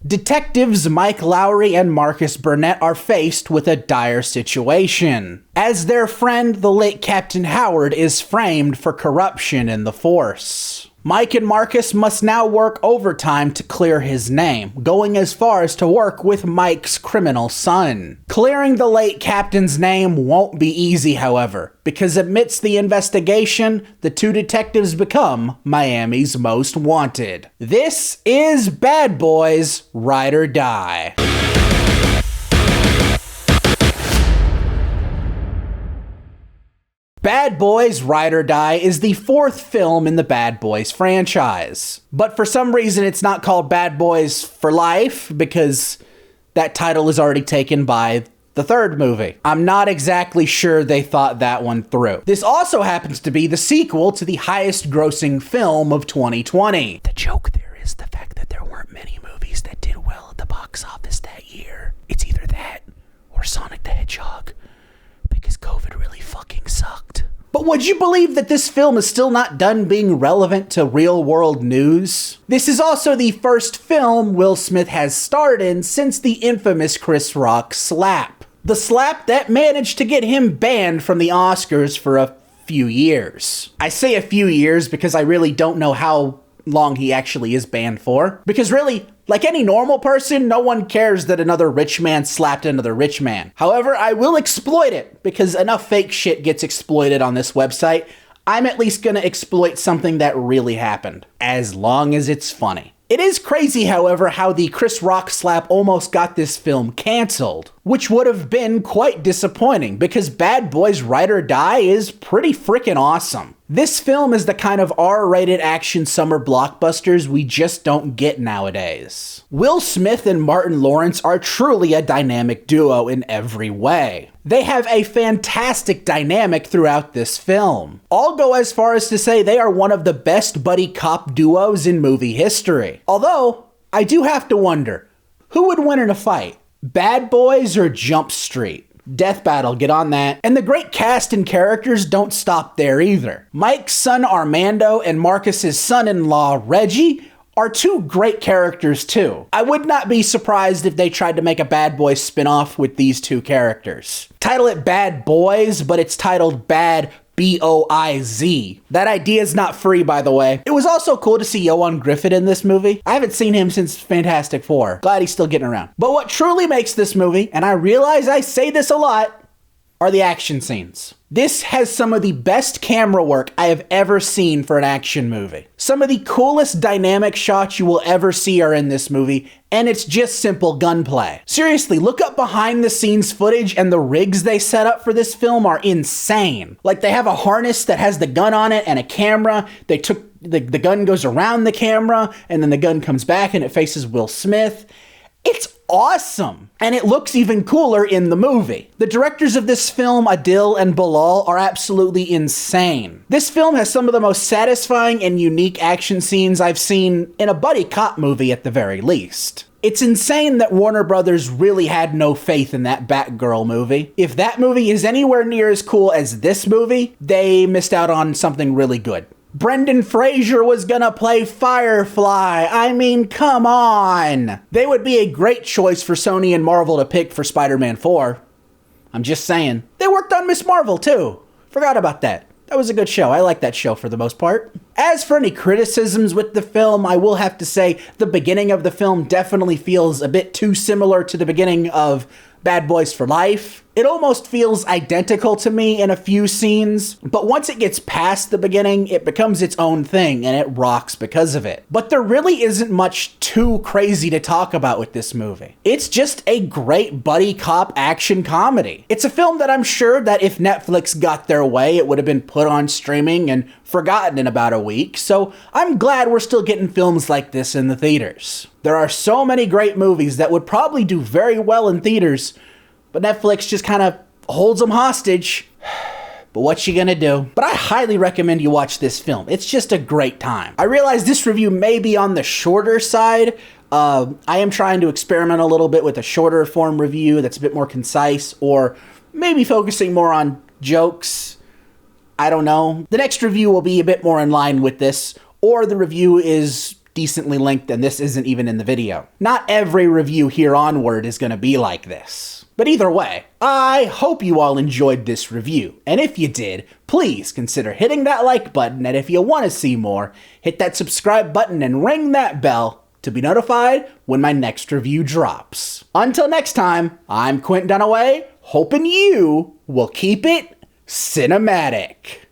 Detectives Mike Lowry and Marcus Burnett are faced with a dire situation, as their friend, the late Captain Howard, is framed for corruption in the force. Mike and Marcus must now work overtime to clear his name, going as far as to work with Mike's criminal son. Clearing the late captain's name won't be easy, however, because amidst the investigation, the two detectives become Miami's most wanted. This is Bad Boys Ride or Die. Bad Boys Ride or Die is the fourth film in the Bad Boys franchise. But for some reason it's not called Bad Boys for Life, because that title is already taken by the third movie. I'm not exactly sure they thought that one through. This also happens to be the sequel to the highest grossing film of 2020. The joke there is the fact that there weren't many movies that did well at the box office that year. It's either that or Sonic the Hedgehog, because COVID really fucking sucked. But would you believe that this film is still not done being relevant to real-world news? This is also the first film Will Smith has starred in since the infamous Chris Rock slap. The slap that managed to get him banned from the Oscars for a few years. I say a few years because I really don't know how long he actually is banned for. Because really, like any normal person, no one cares that another rich man slapped another rich man. However, I will exploit it, because enough fake shit gets exploited on this website. I'm at least gonna exploit something that really happened, as long as it's funny. It is crazy, however, how the Chris Rock slap almost got this film canceled, which would have been quite disappointing, because Bad Boys Ride or Die is pretty freaking awesome. This film is the kind of R-rated action summer blockbusters we just don't get nowadays. Will Smith and Martin Lawrence are truly a dynamic duo in every way. They have a fantastic dynamic throughout this film. I'll go as far as to say they are one of the best buddy cop duos in movie history. Although, I do have to wonder, who would win in a fight? Bad Boys or Jump Street? Death battle, get on that. And the great cast and characters don't stop there either. Mike's son Armando and Marcus's son-in-law Reggie are two great characters too. I would not be surprised if they tried to make a Bad Boys spin-off with these two characters. Title it Bad Boys, but it's titled Bad B-O-I-Z. That idea is not free, by the way. It was also cool to see Ioan Gruffudd in this movie. I haven't seen him since Fantastic Four. Glad he's still getting around. But what truly makes this movie, and I realize I say this a lot, are the action scenes. This has some of the best camera work I have ever seen for an action movie. Some of the coolest dynamic shots you will ever see are in this movie, and it's just simple gunplay. Seriously, look up behind the scenes footage, and the rigs they set up for this film are insane. Like, they have a harness that has the gun on it and a camera. They took the gun goes around the camera, and then the gun comes back and it faces Will Smith. It's awesome, and it looks even cooler in the movie. The directors of this film, Adil and Bilal, are absolutely insane. This film has some of the most satisfying and unique action scenes I've seen in a buddy cop movie at the very least. It's insane that Warner Brothers really had no faith in that Batgirl movie. If that movie is anywhere near as cool as this movie, they missed out on something really good. Brendan Fraser was gonna play Firefly. I mean, come on. They would be a great choice for Sony and Marvel to pick for Spider-Man 4. I'm just saying. They worked on Miss Marvel too. Forgot about that. That was a good show. I like that show for the most part. As for any criticisms with the film, I will have to say the beginning of the film definitely feels a bit too similar to the beginning of Bad Boys for Life. It almost feels identical to me in a few scenes, but once it gets past the beginning, it becomes its own thing, and it rocks because of it. But there really isn't much too crazy to talk about with this movie. It's just a great buddy cop action comedy. It's a film that I'm sure that if Netflix got their way, it would have been put on streaming and forgotten in about a week, so I'm glad we're still getting films like this in the theaters. There are so many great movies that would probably do very well in theaters, but Netflix just kind of holds them hostage. But what you gonna do? But I highly recommend you watch this film. It's just a great time. I realize this review may be on the shorter side. I am trying to experiment a little bit with a shorter form review that's a bit more concise, or maybe focusing more on jokes. I don't know. The next review will be a bit more in line with this, or the review is decently linked, and this isn't even in the video. Not every review here onward is going to be like this. But either way, I hope you all enjoyed this review, and if you did, please consider hitting that like button, and if you want to see more, hit that subscribe button and ring that bell to be notified when my next review drops. Until next time, I'm Quint Dunaway, hoping you will keep it cinematic.